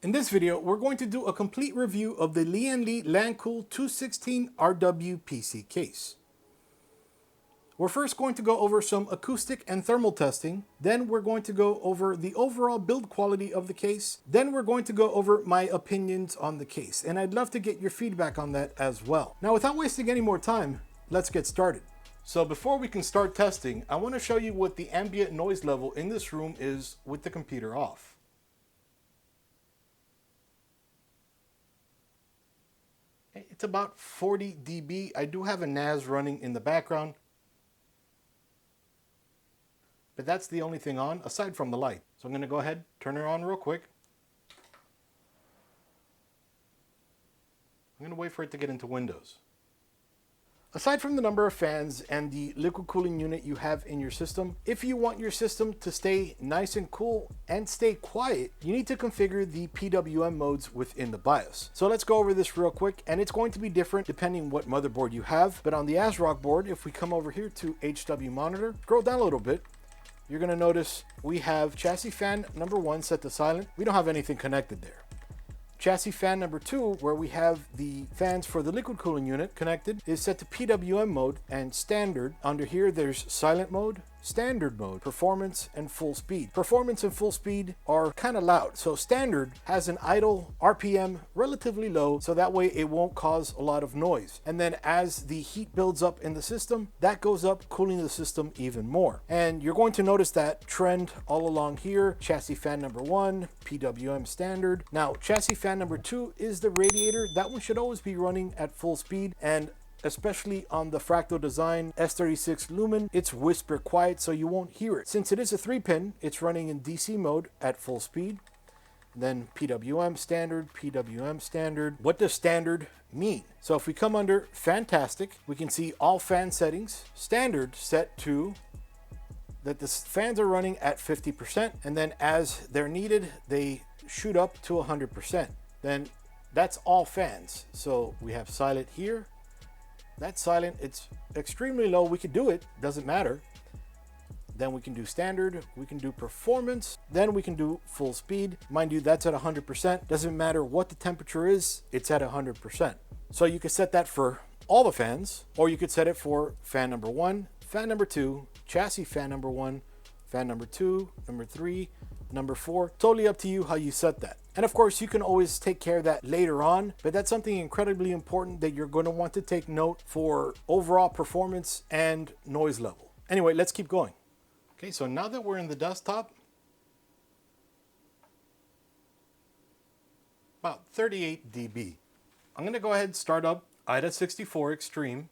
In this video, we're going to do a complete review of the Lian Li LANCOOL 216 RW PC case. We're first going to go over some acoustic and thermal testing, then we're going to go over the overall build quality of the case, then we're going to go over my opinions on the case, and I'd love to get your feedback on that as well. Now, without wasting any more time, let's get started. So before we can start testing, I want to show you what the ambient noise level in this room is with the computer off. It's about 40 dB. I do have a NAS running in the background, but that's the only thing on aside from the light. So I'm going to go ahead, turn it on real quick. I'm going to wait for it to get into Windows. Aside from the number of fans and the liquid cooling unit you have in your system, if you want your system to stay nice and cool and stay quiet, you need to configure the PWM modes within the BIOS. So let's go over this real quick, and it's going to be different depending what motherboard you have. But on the ASRock board, if we come over here to HW monitor, scroll down a little bit, you're going to notice we have chassis fan number 1 set to silent. We don't have anything connected there. Chassis fan number 2, where we have the fans for the liquid cooling unit connected, is set to PWM mode and standard. Under here, there's silent mode, standard mode, performance, and full speed. Performance and full speed are kind of loud. So standard has an idle RPM relatively low, so that way it won't cause a lot of noise. And then as the heat builds up in the system, that goes up, cooling the system even more. And you're going to notice that trend all along here. Chassis fan number 1, PWM standard. Now, chassis fan number 2 is the radiator. That one should always be running at full speed, and especially on the Fractal Design S36 Lumen, it's whisper quiet so you won't hear it. Since it is a 3-pin, it's running in DC mode at full speed. Then PWM standard, PWM standard. What does standard mean? So if we come under Fantastic, we can see all fan settings. Standard set to that the fans are running at 50%, and then as they're needed, they shoot up to 100%. Then that's all fans. So we have silent here. That's silent. It's extremely low. We could do it. Doesn't matter. Then we can do standard. We can do performance. Then we can do full speed. Mind you, that's at 100%. Doesn't matter what the temperature is. It's at 100%. So you could set that for all the fans, or you could set it for fan number 1, fan number 2, chassis fan number 1, fan number 2, number 3, number 4. Totally up to you how you set that. And of course, you can always take care of that later on, but that's something incredibly important that you're going to want to take note for overall performance and noise level. Anyway, let's keep going. Okay, so now that we're in the desktop, about 38 dB. I'm going to go ahead and start up AIDA64 Extreme.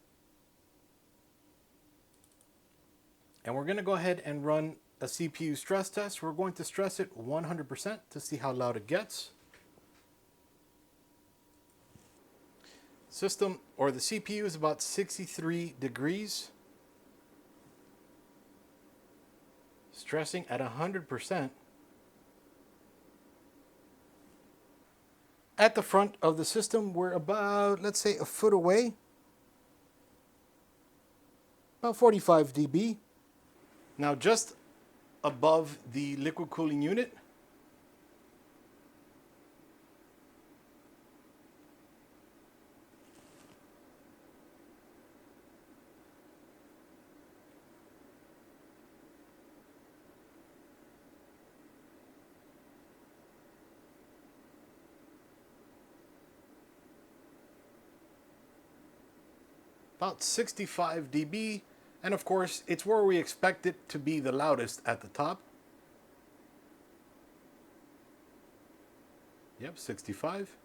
And we're going to go ahead and run a CPU stress test. We're going to stress it 100% to see how loud it gets. System, or the CPU, is about 63 degrees. Stressing at 100%. At the front of the system, we're about, let's say, a foot away. About 45 dB. Now, just above the liquid cooling unit, about 65 dB. And of course, it's where we expect it to be the loudest at the top. Yep, 65.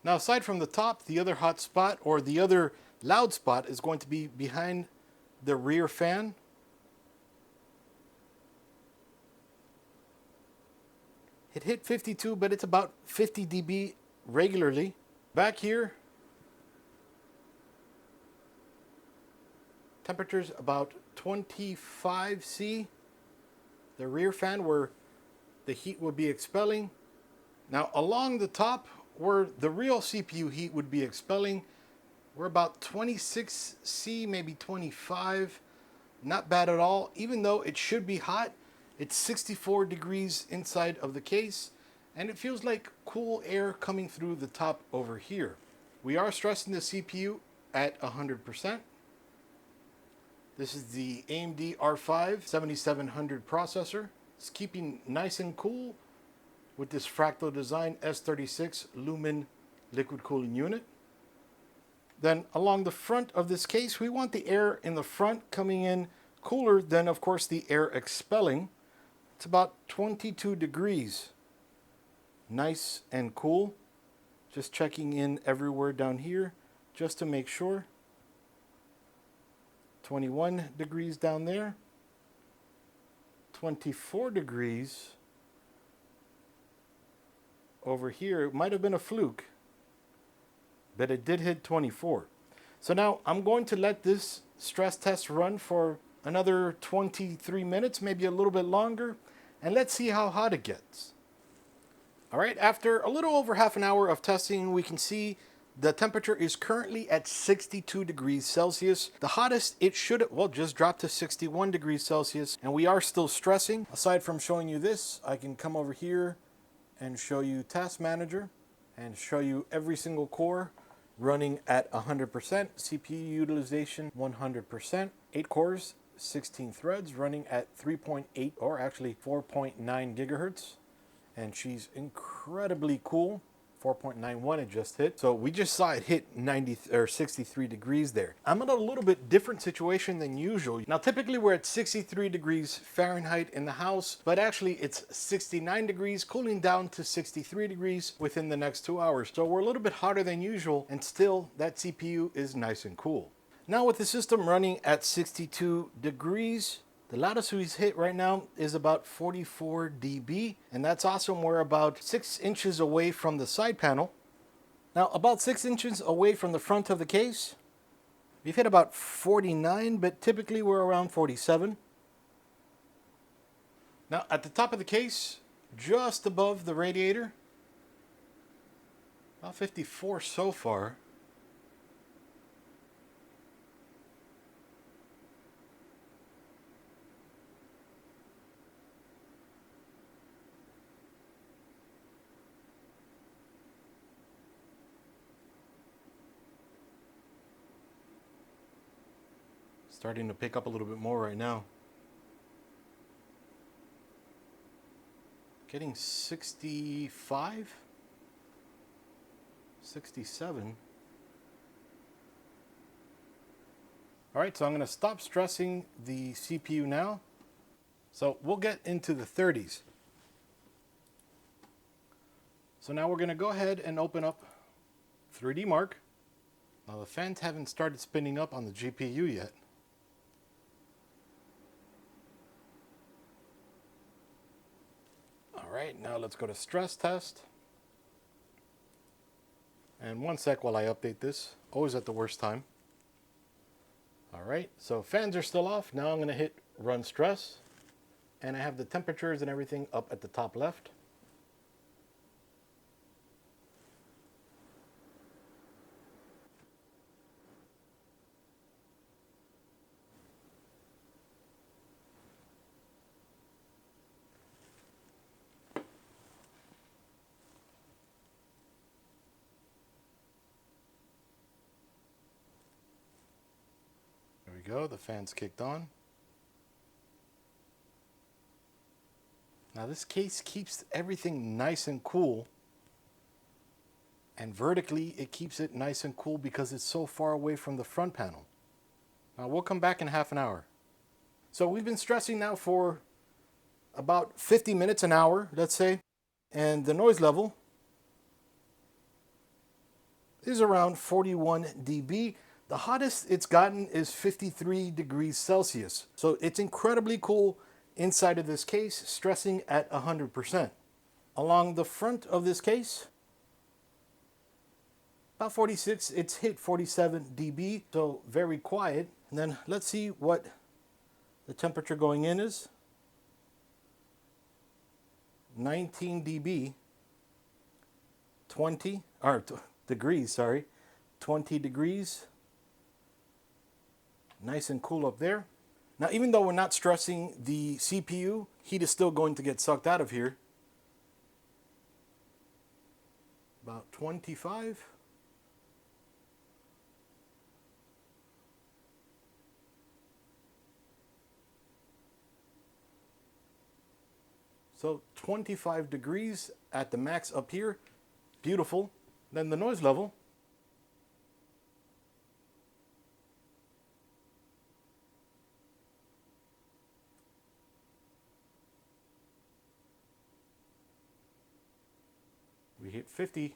Now, aside from the top, the other hot spot, or the other loud spot, is going to be behind the rear fan. It hit 52, but it's about 50 dB regularly. Back here, temperature's about 25 C. The rear fan, where the heat would be expelling. Now, along the top, where the real CPU heat would be expelling, we're about 26 C, maybe 25. Not bad at all. Even though it should be hot, it's 64 degrees inside of the case, and it feels like cool air coming through the top over here. We are stressing the CPU at 100%. This is the AMD R5 7700 processor. It's keeping nice and cool with this fractal design S36 lumen liquid cooling unit. Then along the front of this case, we want the air in the front coming in cooler than, of course, the air expelling. It's about 22 degrees. Nice and cool. Just checking in everywhere down here just to make sure. 21 degrees down there. 24 degrees over here. It might have been a fluke, but it did hit 24. So now I'm going to let this stress test run for another 23 minutes, maybe a little bit longer, and let's see how hot it gets. All right, after a little over half an hour of testing, we can see the temperature is currently at 62 degrees Celsius. The hottest it should, well, just dropped to 61 degrees Celsius, and we are still stressing. Aside from showing you this, I can come over here and show you Task Manager and show you every single core running at 100%, CPU utilization 100%, 8 cores, 16 threads running at 3.8 or actually 4.9 gigahertz. And she's incredibly cool. 4.91 it just hit. So we just saw it hit 90 or 63 degrees there. I'm in a little bit different situation than usual. Now typically we're at 63 degrees Fahrenheit in the house, but actually it's 69 degrees, cooling down to 63 degrees within the next 2 hours. So we're a little bit hotter than usual, and still that CPU is nice and cool. Now with the system running at 62 degrees, the loudest we've hit right now is about 44 dB, and that's awesome. We're about 6 inches away from the side panel. Now, about 6 inches away from the front of the case, we've hit about 49, but typically we're around 47. Now, at the top of the case, just above the radiator, about 54 so far. Starting to pick up a little bit more right now. Getting 65, 67. All right, so I'm going to stop stressing the CPU now. So we'll get into the 30s. So now we're going to go ahead and open up 3D Mark. Now the fans haven't started spinning up on the GPU yet. All right, now let's go to stress test. And one sec while I update this. Always at the worst time. All right, so fans are still off. Now I'm going to hit run stress. And I have the temperatures and everything up at the top left. There we go, the fan's kicked on. Now this case keeps everything nice and cool, and vertically it keeps it nice and cool because it's so far away from the front panel. Now we'll come back in half an hour. So we've been stressing now for about 50 minutes, an hour, let's say, and the noise level is around 41 dB. The hottest it's gotten is 53 degrees Celsius. So it's incredibly cool inside of this case, stressing at 100%. Along the front of this case, about 46, it's hit 47 dB, so very quiet. And then let's see what the temperature going in is. 19 dB, 20, or degrees, sorry, 20 degrees. Nice and cool up there. Now, even though we're not stressing the CPU, heat is still going to get sucked out of here. about 25. So 25 degrees at the max up here, beautiful. Then the noise level. We hit 50.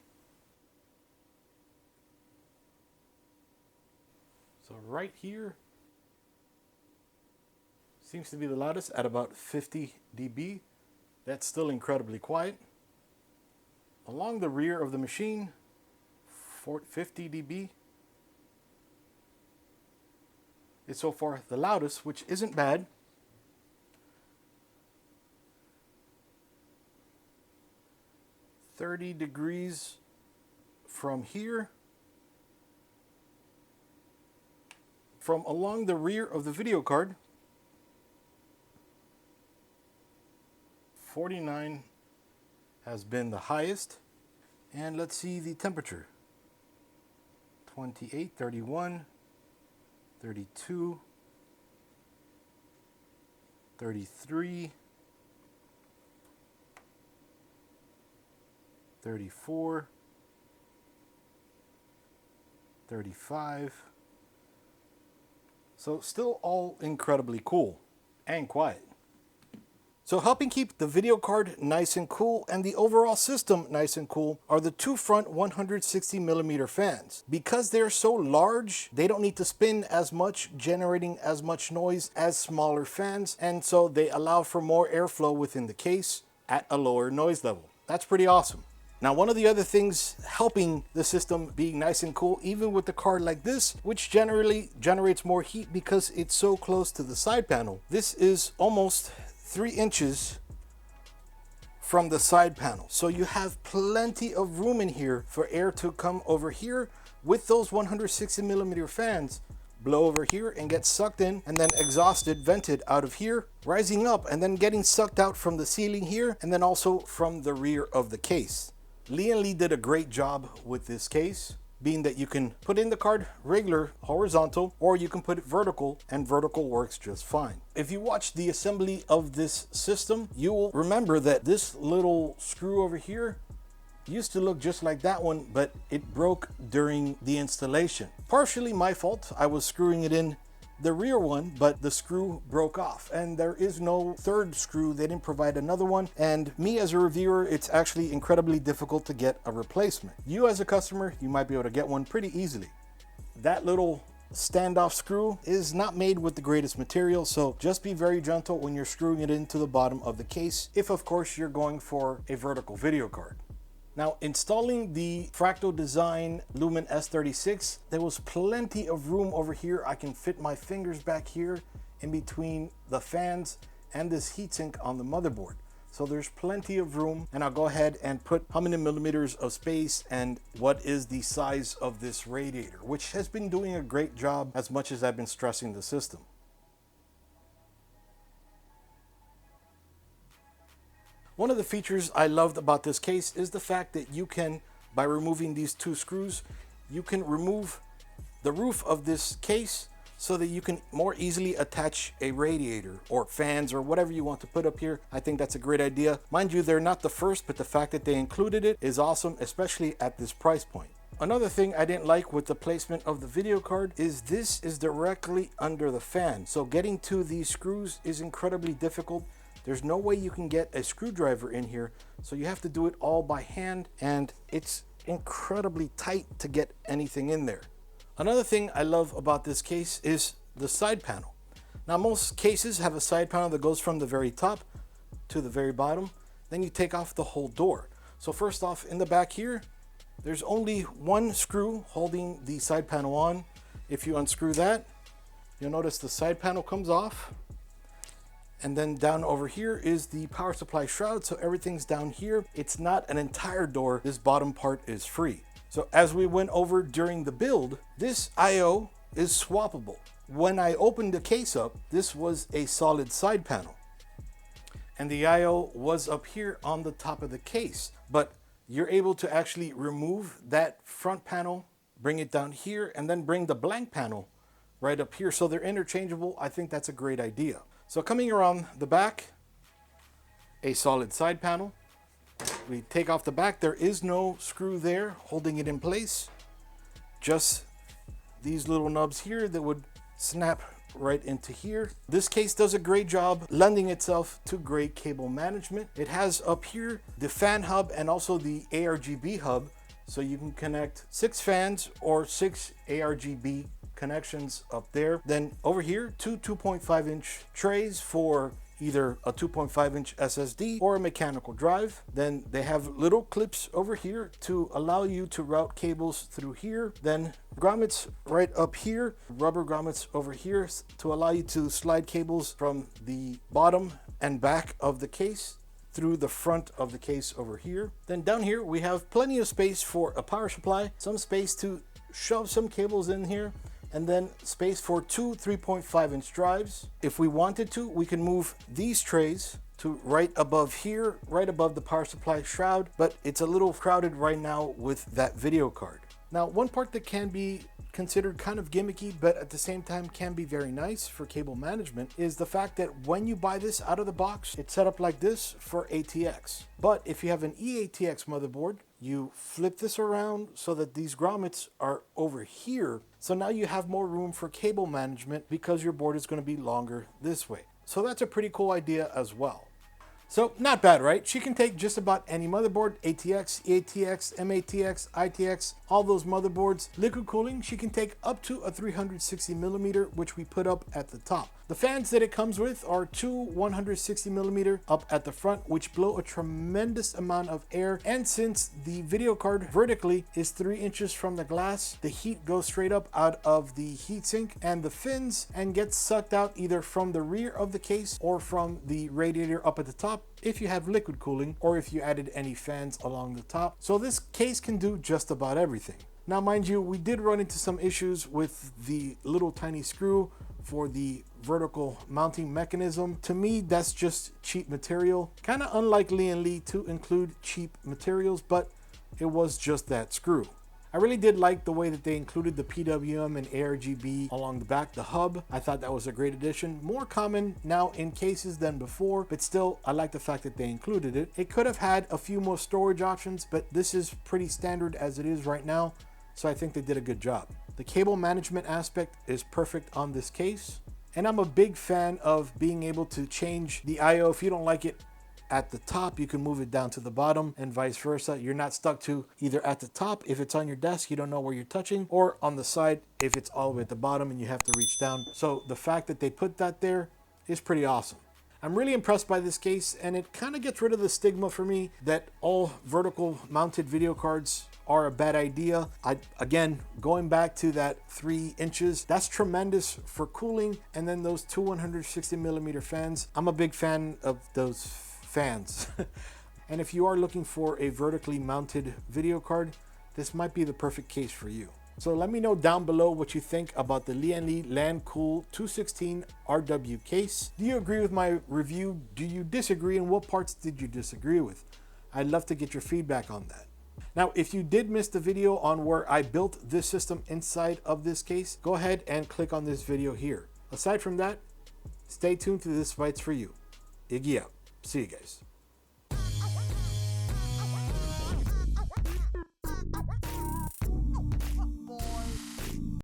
So right here seems to be the loudest at about 50 dB. That's still incredibly quiet. Along the rear of the machine, 50 dB is so far the loudest, which isn't bad. "30 degrees from here. From along the rear of the video card, 49 has been the highest. And let's see the temperature. 28, 31, 32, 33, 34, 35. So still all incredibly cool and quiet. So helping keep the video card nice and cool and the overall system nice and cool are the two front 160mm fans. Because they're so large, they don't need to spin as much, generating as much noise as smaller fans, and so they allow for more airflow within the case at a lower noise level. That's pretty awesome. Now, one of the other things helping the system be nice and cool, even with the card like this, which generally generates more heat because it's so close to the side panel. This is almost 3 inches from the side panel. So you have plenty of room in here for air to come over here with those 160mm fans, blow over here and get sucked in and then exhausted, vented out of here, rising up and then getting sucked out from the ceiling here and then also from the rear of the case. Lian Li did a great job with this case, being that you can put in the card regular, horizontal, or you can put it vertical, and vertical works just fine. If you watch the assembly of this system, you will remember that this little screw over here used to look just like that one, but it broke during the installation. Partially my fault. I was screwing it in the rear one, but the screw broke off and there is no third screw. They didn't provide another one, and me as a reviewer, it's actually incredibly difficult to get a replacement. You as a customer, you might be able to get one pretty easily. That little standoff screw is not made with the greatest material, so just be very gentle when you're screwing it into the bottom of the case, if of course you're going for a vertical video card. Now, installing the Fractal Design Lumen S36, there was plenty of room over here. I can fit my fingers back here in between the fans and this heatsink on the motherboard. So there's plenty of room, and I'll go ahead and put how many millimeters of space and what is the size of this radiator, which has been doing a great job as much as I've been stressing the system. One of the features I loved about this case is the fact that you can, by removing these 2 screws, you can remove the roof of this case so that you can more easily attach a radiator or fans or whatever you want to put up here. I think that's a great idea. Mind you, they're not the first, but the fact that they included it is awesome, especially at this price point. Another thing I didn't like with the placement of the video card is this is directly under the fan. So getting to these screws is incredibly difficult. There's no way you can get a screwdriver in here, so you have to do it all by hand, and it's incredibly tight to get anything in there. Another thing I love about this case is the side panel. Now, most cases have a side panel that goes from the very top to the very bottom. Then you take off the whole door. So first off, in the back here, there's only 1 screw holding the side panel on. If you unscrew that, you'll notice the side panel comes off. And then down over here is the power supply shroud, so everything's down here. It's not an entire door. This bottom part is free. So as we went over during the build, this I/O is swappable. When I opened the case up, this was a solid side panel, and the I/O was up here on the top of the case. But you're able to actually remove that front panel, bring it down here, and then bring the blank panel right up here. So they're interchangeable. I think that's a great idea. So coming around the back, a solid side panel. We take off the back. There is no screw there holding it in place. Just these little nubs here that would snap right into here. This case does a great job lending itself to great cable management. It has up here the fan hub and also the ARGB hub, so you can connect 6 fans or 6 ARGB connections up there. Then over here, two 2.5-inch trays for either a 2.5-inch SSD or a mechanical drive. Then they have little clips over here to allow you to route cables through here. Then grommets right up here, rubber grommets over here to allow you to slide cables from the bottom and back of the case through the front of the case over here. Then down here we have plenty of space for a power supply, some space to shove some cables in here, and then space for 2 3.5-inch drives. If we wanted to, we can move these trays to right above here, right above the power supply shroud, but it's a little crowded right now with that video card. Now, one part that can be considered kind of gimmicky, but at the same time can be very nice for cable management, is the fact that when you buy this out of the box, it's set up like this for ATX. But if you have an E-ATX motherboard, you flip this around so that these grommets are over here. So now you have more room for cable management because your board is going to be longer this way. So that's a pretty cool idea as well. So not bad, right? She can take just about any motherboard, ATX, E-ATX, MATX, ITX, all those motherboards. Liquid cooling, she can take up to a 360mm, which we put up at the top. The fans that it comes with are two 160mm up at the front, which blow a tremendous amount of air. And since the video card vertically is 3 inches from the glass, the heat goes straight up out of the heatsink and the fins and gets sucked out either from the rear of the case or from the radiator up at the top if you have liquid cooling or if you added any fans along the top. So this case can do just about everything. Now, mind you, we did run into some issues with the little tiny screw for the vertical mounting mechanism. To me, that's just cheap material. Kind of unlike Lian Li to include cheap materials, but it was just that screw. I really did like the way that they included the PWM and ARGB along the back, the hub. I thought that was a great addition. More common now in cases than before, but still, I like the fact that they included it. It could have had a few more storage options, but this is pretty standard as it is right now, so I think they did a good job. The cable management aspect is perfect on this case, and I'm a big fan of being able to change the I/O. If you don't like it at the top, you can move it down to the bottom and vice versa. You're not stuck to either at the top if it's on your desk, you don't know where you're touching, or on the side if it's all the way at the bottom and you have to reach down. So the fact that they put that there is pretty awesome. I'm really impressed by this case, and it kind of gets rid of the stigma for me that all vertical mounted video cards are a bad idea. Again, going back to that 3 inches, that's tremendous for cooling. And then those two 160mm fans, I'm a big fan of those fans. And if you are looking for a vertically mounted video card, this might be the perfect case for you. So let me know down below what you think about the Lian Li LANCOOL 216 RW case. Do you agree with my review? Do you disagree? And what parts did you disagree with? I'd love to get your feedback on that. Now, if you did miss the video on where I built this system inside of this case, go ahead and click on this video here. Aside from that, stay tuned to ThisBytesForYou. Iggy out. See you guys.